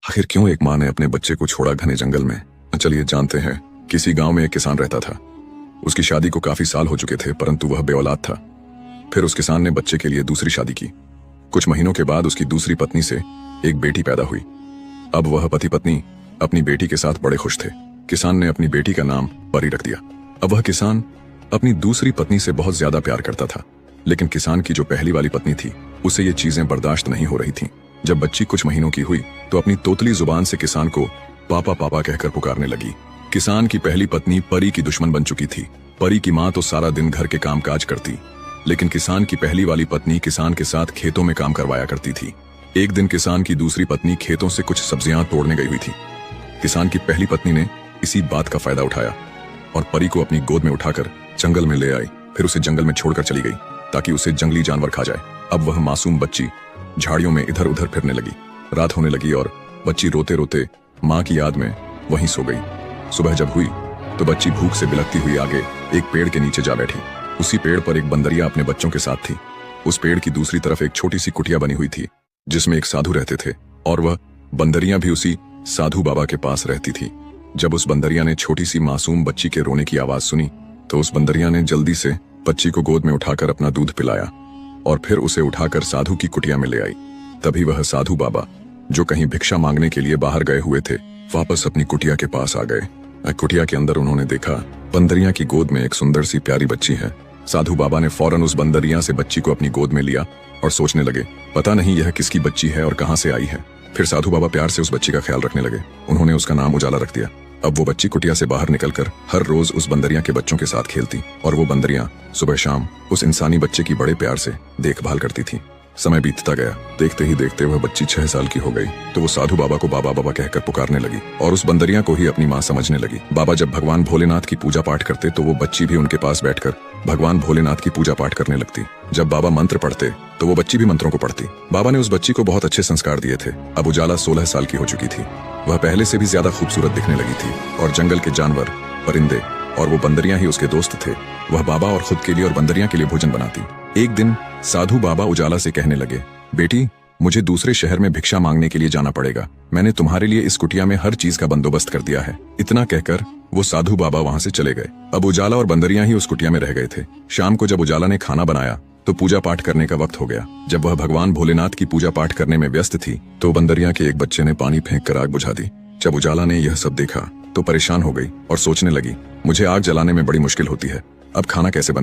आखिर क्यों एक माँ ने अपने बच्चे को छोड़ा घने जंगल में? चलिए जानते हैं। किसी गांव में एक किसान रहता था। उसकी शादी को काफी साल हो चुके थे, परंतु वह बेऔलाद था। फिर उस किसान ने बच्चे के लिए दूसरी शादी की। कुछ महीनों के बाद उसकी दूसरी पत्नी से एक बेटी पैदा हुई। अब वह पति पत्नी अपनी बेटी के साथ बड़े खुश थे। किसान ने अपनी बेटी का नाम परी रख दिया। अब वह किसान अपनी दूसरी पत्नी से बहुत ज्यादा प्यार करता था, लेकिन किसान की जो पहली वाली पत्नी थी उसे ये चीजें बर्दाश्त नहीं हो रही थीं। जब बच्ची कुछ महीनों की हुई तो अपनी तोतली जुबान से किसान को पापा पापा कहकर पुकारने लगी। किसान की पहली पत्नी परी की दुश्मन बन चुकी थी। परी की माँ तो सारा दिन घर के कामकाज करती, लेकिन किसान की पहली वाली पत्नी किसान के साथ खेतों में काम करवाया करती थी। एक दिन किसान की दूसरी पत्नी खेतों से कुछ सब्जियां तोड़ने गई हुई थी। किसान की पहली पत्नी ने इसी बात का फायदा उठाया और परी को अपनी गोद में उठाकर जंगल में ले आई। फिर उसे जंगल में छोड़कर चली गई ताकि उसे जंगली जानवर खा जाए। अब वह मासूम बच्ची झाड़ियों में इधर उधर फिरने लगी। रात होने लगी और बच्ची रोते रोते माँ की याद में वहीं सो गई। सुबह जब हुई तो बच्ची भूख से बिलखती हुई आगे एक पेड़ के नीचे जा बैठी। उसी पेड़ पर एक बंदरिया अपने बच्चों के साथ थी। उस पेड़ की दूसरी तरफ एक छोटी सी कुटिया बनी हुई थी जिसमें एक साधु रहते थे, और वह बंदरिया भी उसी साधु बाबा के पास रहती थी। जब उस बंदरिया ने छोटी सी मासूम बच्ची के रोने की आवाज सुनी तो उस बंदरिया ने जल्दी से बच्ची को गोद में उठाकर अपना दूध पिलाया और फिर उसे उठाकर साधु की कुटिया में ले आई। तभी वह साधु बाबा, जो कहीं भिक्षा मांगने के लिए बाहर गए हुए थे, वापस अपनी कुटिया के पास आ गए। कुटिया के अंदर उन्होंने देखा बंदरिया की गोद में एक सुंदर सी प्यारी बच्ची है। साधु बाबा ने फौरन उस बंदरिया से बच्ची को अपनी गोद में लिया और सोचने लगे, पता नहीं यह किसकी बच्ची है और कहां से आई है। फिर साधु बाबा प्यार से उस बच्ची का ख्याल रखने लगे। उन्होंने उसका नाम उजाला रख दिया। अब वो बच्ची कुटिया से बाहर निकलकर हर रोज उस बंदरिया के बच्चों के साथ खेलती और वो बंदरिया सुबह शाम उस इंसानी बच्चे की बड़े प्यार से देखभाल करती थी। समय बीतता गया। देखते ही देखते वह बच्ची 6 साल की हो गई तो वो साधु बाबा को बाबा बाबा कहकर पुकारने लगी और उस बंदरिया को ही अपनी माँ समझने लगी। बाबा जब भगवान भोलेनाथ की पूजा पाठ करते तो वो बच्ची भी उनके पास बैठकर भगवान भोलेनाथ की पूजा पाठ करने लगती। जब बाबा मंत्र पढ़ते तो वो बच्ची भी मंत्रों को पढ़ती। बाबा ने उस बच्ची को बहुत अच्छे संस्कार दिए थे। अब उजाला 16 साल की हो चुकी थी। वह पहले से भी ज्यादा खूबसूरत दिखने लगी थी और जंगल के जानवर, परिंदे और वो बंदरिया ही उसके दोस्त थे। वह बाबा और खुद के लिए और बंदरिया के लिए भोजन बनाती। एक दिन साधु बाबा उजाला से कहने लगे, बेटी, मुझे दूसरे शहर में भिक्षा मांगने के लिए जाना पड़ेगा। मैंने तुम्हारे लिए इस कुटिया में हर चीज का बंदोबस्त कर दिया है। इतना कहकर वो साधु बाबा वहां से चले गए। अब उजाला और बंदरिया ही उस कुटिया में रह गए थे। शाम को जब उजाला ने खाना बनाया तो पूजा पाठ करने का वक्त हो गया। जब वह भगवान भोलेनाथ की पूजा पाठ करने में व्यस्त थी तो बंदरिया के एक बच्चे ने पानी फेंक कर आग बुझा दी। जब उजाला ने यह सब देखा तो परेशान हो गई और सोचने लगी, मुझे आग जलाने में बड़ी मुश्किल होती है, अब खाना कैसे बन